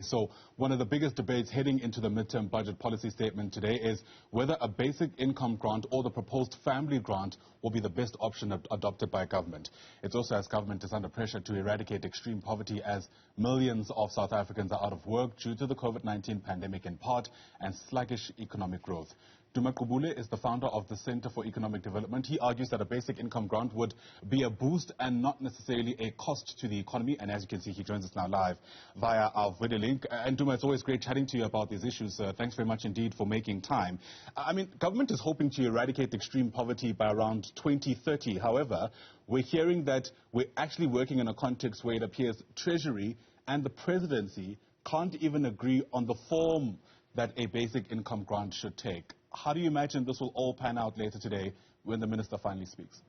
So one of the biggest debates heading into the midterm budget policy statement today is whether a basic income grant or the proposed family grant will be the best option adopted by government. It's also as government is under pressure to eradicate extreme poverty as millions of South Africans are out of work due to the COVID-19 pandemic in part and sluggish economic growth. Duma Gqubule is the founder of the Center for Economic Development. He argues that a basic income grant would be a boost and not necessarily a cost to the economy. And as you can see, he joins us now live via our video link. And Duma, it's always great chatting to you about these issues. Thanks very much indeed for making time. I mean, government is hoping to eradicate extreme poverty by around 2030. However, we're hearing that we're actually working in a context where it appears Treasury and the presidency can't even agree on the form that a basic income grant should take. How do you imagine this will all pan out later today when the minister finally speaks?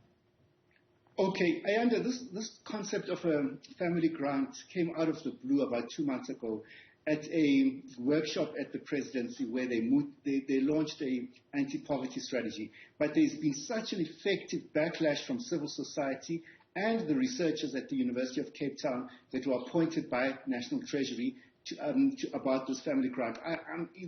Okay, this concept of a family grant came out of the blue about 2 months ago at a workshop at the presidency where they launched a anti-poverty strategy. But there's been such an effective backlash from civil society and the researchers at the University of Cape Town that were appointed by National Treasury about this family grant.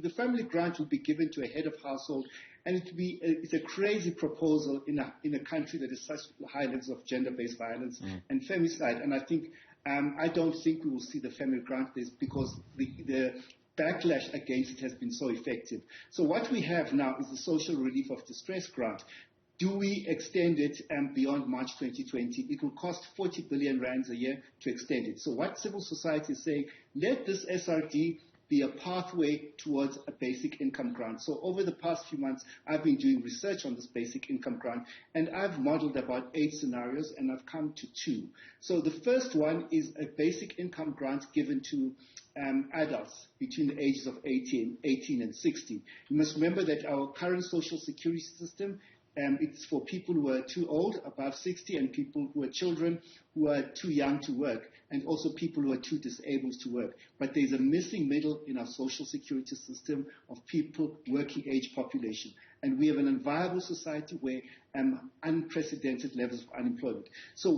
The family grant will be given to a head of household, and it's a crazy proposal in a country that has such high levels of gender-based violence and femicide. And I don't think we will see the family grant because the backlash against it has been so effective. So what we have now is the social relief of distress grant. Do we extend it beyond March 2020? It will cost 40 billion rands a year to extend it. So what civil society is saying, let this SRD be a pathway towards a basic income grant. So over the past few months, I've been doing research on this basic income grant, and I've modeled about 8 scenarios, and I've come to 2. So the first one is a basic income grant given to adults between the ages of 18 and 60. You must remember that our current social security system it's for people who are too old, above 60, and people who are children who are too young to work, and also people who are too disabled to work. But there's a missing middle in our social security system of people, working age population. And we have an unviable society where unprecedented levels of unemployment. So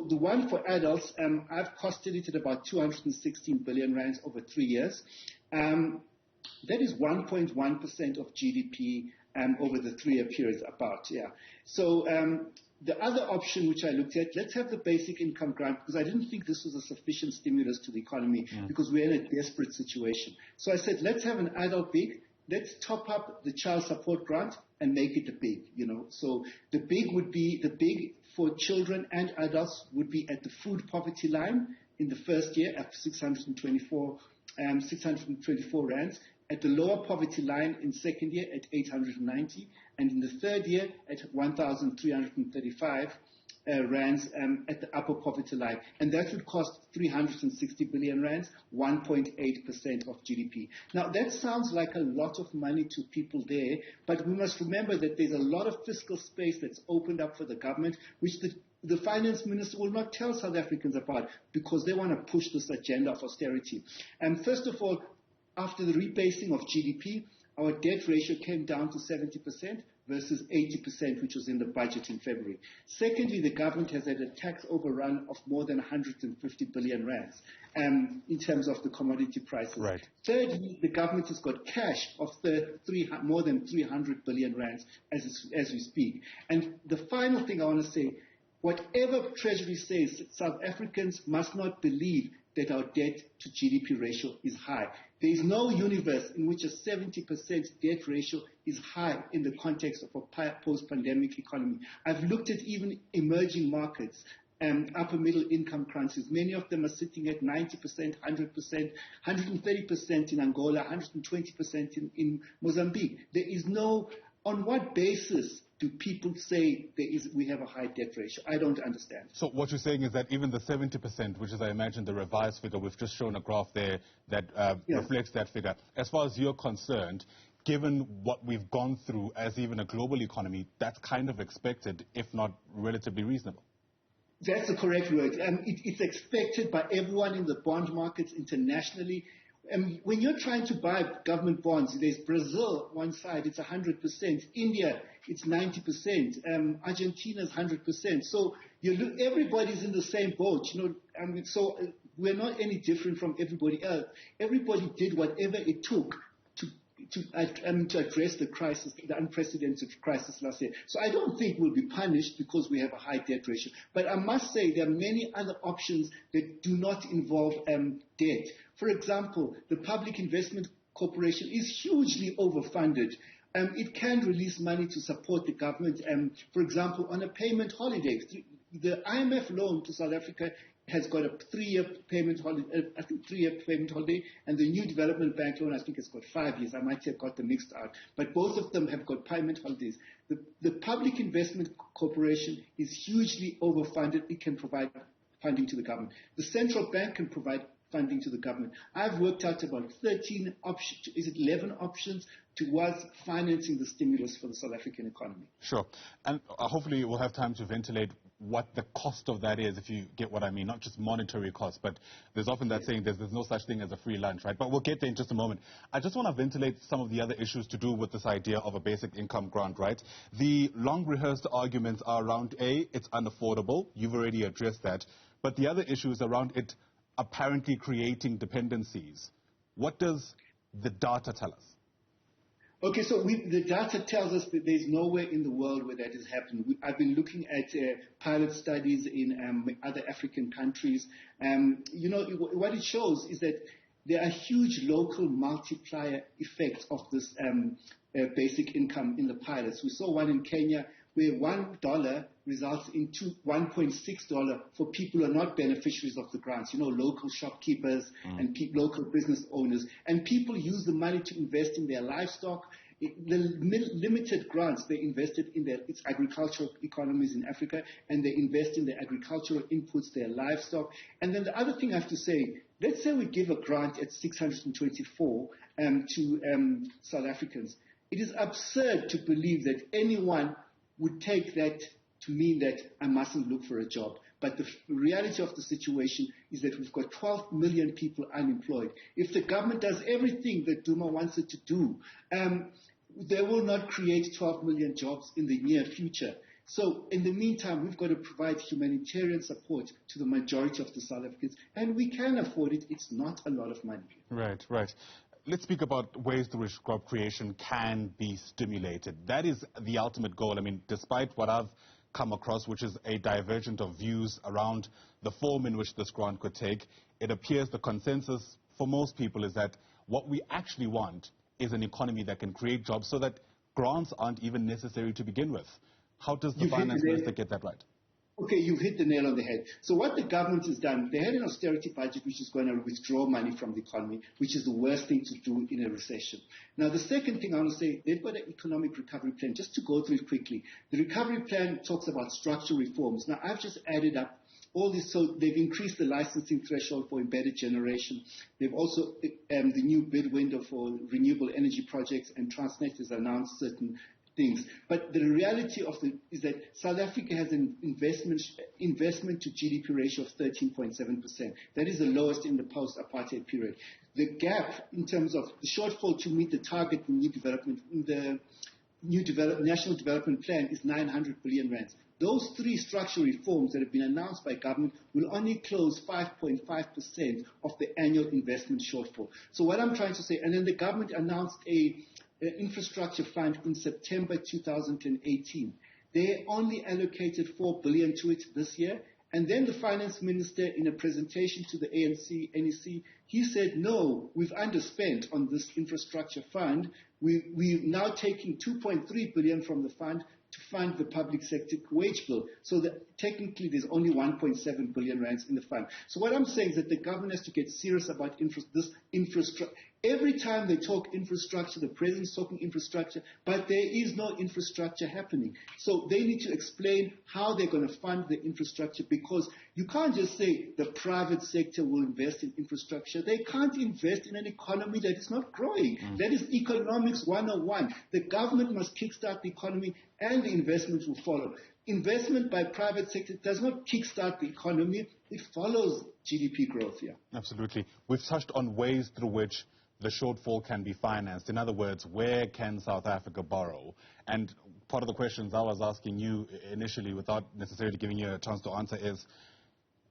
the one for adults, I've costed it at about 216 billion rands over 3 years. That is 1.1% of GDP over the 3-year period about, yeah. So the other option which I looked at, let's have the basic income grant, because I didn't think this was a sufficient stimulus to the economy because we're in a desperate situation. So I said, let's have an adult big, let's top up the child support grant and make it a big, So the big for children and adults would be at the food poverty line in the first year at 624 rands. At the lower poverty line in second year at 890, and in the third year at 1,335 rands at the upper poverty line. And that would cost 360 billion rands, 1.8% of GDP. Now, that sounds like a lot of money to people there, but we must remember that there's a lot of fiscal space that's opened up for the government, which the finance minister will not tell South Africans about because they want to push this agenda of austerity. And first of all, after the rebasing of GDP, our debt ratio came down to 70% versus 80%, which was in the budget in February. Secondly, the government has had a tax overrun of more than 150 billion rands in terms of the commodity prices. Right. Thirdly, the government has got cash of more than 300 billion rands as we speak. And the final thing I want to say, whatever Treasury says, South Africans must not believe that our debt to GDP ratio is high. There is no universe in which a 70% debt ratio is high in the context of a post-pandemic economy. I've looked at even emerging markets and upper middle income countries. Many of them are sitting at 90%, 100%, 130% in Angola, 120% in Mozambique. There is no, on what basis do people say we have a high debt ratio? I don't understand. So what you're saying is that even the 70%, which is, I imagine, the revised figure, we've just shown a graph there that reflects that figure. As far as you're concerned, given what we've gone through as even a global economy, that's kind of expected, if not relatively reasonable. That's the correct word. It's expected by everyone in the bond markets internationally. When you're trying to buy government bonds, there's Brazil, one side, it's 100%. India, it's 90%. Argentina's 100%. So everybody's in the same boat. So we're not any different from everybody else. Everybody did whatever it took to address the crisis, the unprecedented crisis last year. So I don't think we'll be punished because we have a high debt ratio. But I must say there are many other options that do not involve debt. For example, the Public Investment Corporation is hugely overfunded. It can release money to support the government, for example, on a payment holiday. The IMF loan to South Africa has got a 3-year payment holiday, I think 3-year payment holiday, and the New Development Bank loan, I think it's got 5 years. I might have got them mixed out. But both of them have got payment holidays. The Public Investment Corporation is hugely overfunded. It can provide funding to the government. The central bank can provide funding to the government. I've worked out about 13 options, is it 11 options towards financing the stimulus for the South African economy. Sure. And hopefully we'll have time to ventilate what the cost of that is, if you get what I mean, not just monetary cost, but there's often that saying there's no such thing as a free lunch, right? But we'll get there in just a moment. I just want to ventilate some of the other issues to do with this idea of a basic income grant, right? The long-rehearsed arguments are around, A, it's unaffordable. You've already addressed that. But the other issue is around it apparently creating dependencies. What does the data tell us? Okay, so the data tells us that there's nowhere in the world where that has happened. I've been looking at pilot studies in other African countries. What it shows is that there are huge local multiplier effects of this basic income in the pilots. We saw one in Kenya where $1 results in $1.6 for people who are not beneficiaries of the grants, local shopkeepers and local business owners. And people use the money to invest in their livestock. The limited grants they invested in its agricultural economies in Africa, and they invest in their agricultural inputs, their livestock. And then the other thing I have to say, let's say we give a grant at 624 to South Africans. It is absurd to believe that anyone would take that to mean that I mustn't look for a job. But the reality of the situation is that we've got 12 million people unemployed. If the government does everything that Duma wants it to do, they will not create 12 million jobs in the near future. So in the meantime, we've got to provide humanitarian support to the majority of the South Africans, and we can afford it. It's not a lot of money. Right, right. Let's speak about ways through which job creation can be stimulated. That is the ultimate goal. I mean, despite what I've come across, which is a divergence of views around the form in which this grant could take, it appears the consensus for most people is that what we actually want is an economy that can create jobs so that grants aren't even necessary to begin with. How does the finance minister get that right? Okay, you've hit the nail on the head. So what the government has done, they had an austerity budget which is going to withdraw money from the economy, which is the worst thing to do in a recession. Now, the second thing I want to say, they've got an economic recovery plan. Just to go through it quickly, the recovery plan talks about structural reforms. Now, I've just added up all this. So they've increased the licensing threshold for embedded generation. They've also, the new bid window for renewable energy projects, and Transnet has announced certain things. But the reality of is that South Africa has an investment to GDP ratio of 13.7%. That is the lowest in the post-apartheid period. The gap in terms of the shortfall to meet the target in the National Development Plan is 900 billion rands. Those three structural reforms that have been announced by government will only close 5.5% of the annual investment shortfall. So what I'm trying to say, and then the government announced an infrastructure fund in September 2018. They only allocated 4 billion to it this year. And then the finance minister, in a presentation to the ANC, NEC, he said, no, we've underspent on this infrastructure fund. We're now taking 2.3 billion from the fund to fund the public sector wage bill. So that technically there's only 1.7 billion rands in the fund. So what I'm saying is that the government has to get serious about this infrastructure. Every time they talk infrastructure, the president's talking infrastructure, but there is no infrastructure happening. So they need to explain how they're going to fund the infrastructure, because you can't just say the private sector will invest in infrastructure. They can't invest in an economy that is not growing. That is economics 101. The government must kickstart the economy and the investment will follow. Investment by private sector does not kickstart the economy. It follows GDP growth, yeah. Absolutely. We've touched on ways through which the shortfall can be financed. In other words, where can South Africa borrow? And part of the questions I was asking you initially, without necessarily giving you a chance to answer, is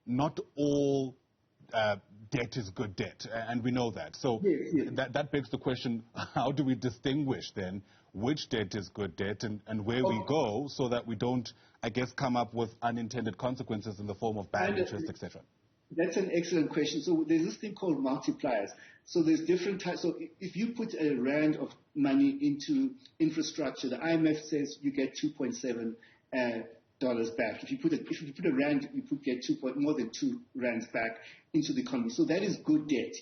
not all debt is good debt, and we know that. So Yes. that begs the question, how do we distinguish then which debt is good debt and where we go so that we don't, I guess, come up with unintended consequences in the form of bad interest, etc.? That's an excellent question. So there's this thing called multipliers. So there's different types. So if you put a rand of money into infrastructure, the IMF says you get $2.7 dollars back. If you put a rand, you could get more than 2 rands back into the economy. So that is good debt.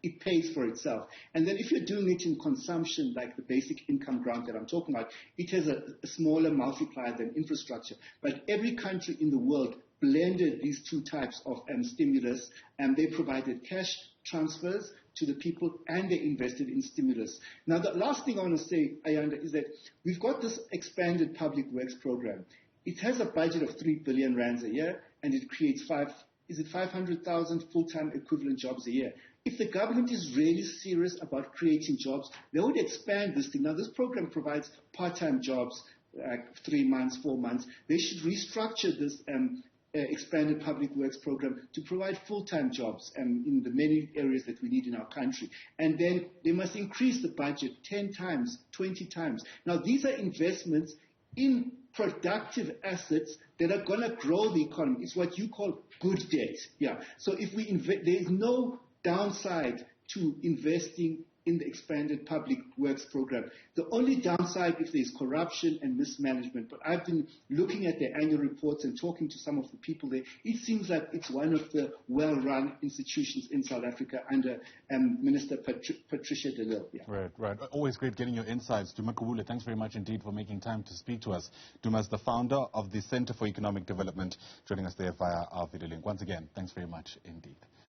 It pays for itself. And then if you're doing it in consumption, like the basic income grant that I'm talking about, it has a smaller multiplier than infrastructure. But every country in the world blended these two types of stimulus, and they provided cash transfers to the people, and they invested in stimulus. Now, the last thing I want to say, Ayanda, is that we've got this expanded public works program. It has a budget of 3 billion rands a year, and it creates 500,000 full-time equivalent jobs a year. If the government is really serious about creating jobs, they would expand this thing. Now, this program provides part-time jobs, like 3 months, 4 months. They should restructure this expanded public works program to provide full-time jobs in the many areas that we need in our country. And then they must increase the budget 10 times, 20 times. Now, these are investments in productive assets that are going to grow the economy. It's what you call good debt. Yeah. So if we there is no downside to investing in the expanded public works program. The only downside if there's corruption and mismanagement. But I've been looking at their annual reports and talking to some of the people there. It seems like it's one of the well-run institutions in South Africa under Minister Patricia de Lille. Yeah. Right. Always great getting your insights. Duma Gqubule, thanks very much indeed for making time to speak to us. Duma is the founder of the Center for Economic Development, joining us there via our video link. Once again, thanks very much indeed.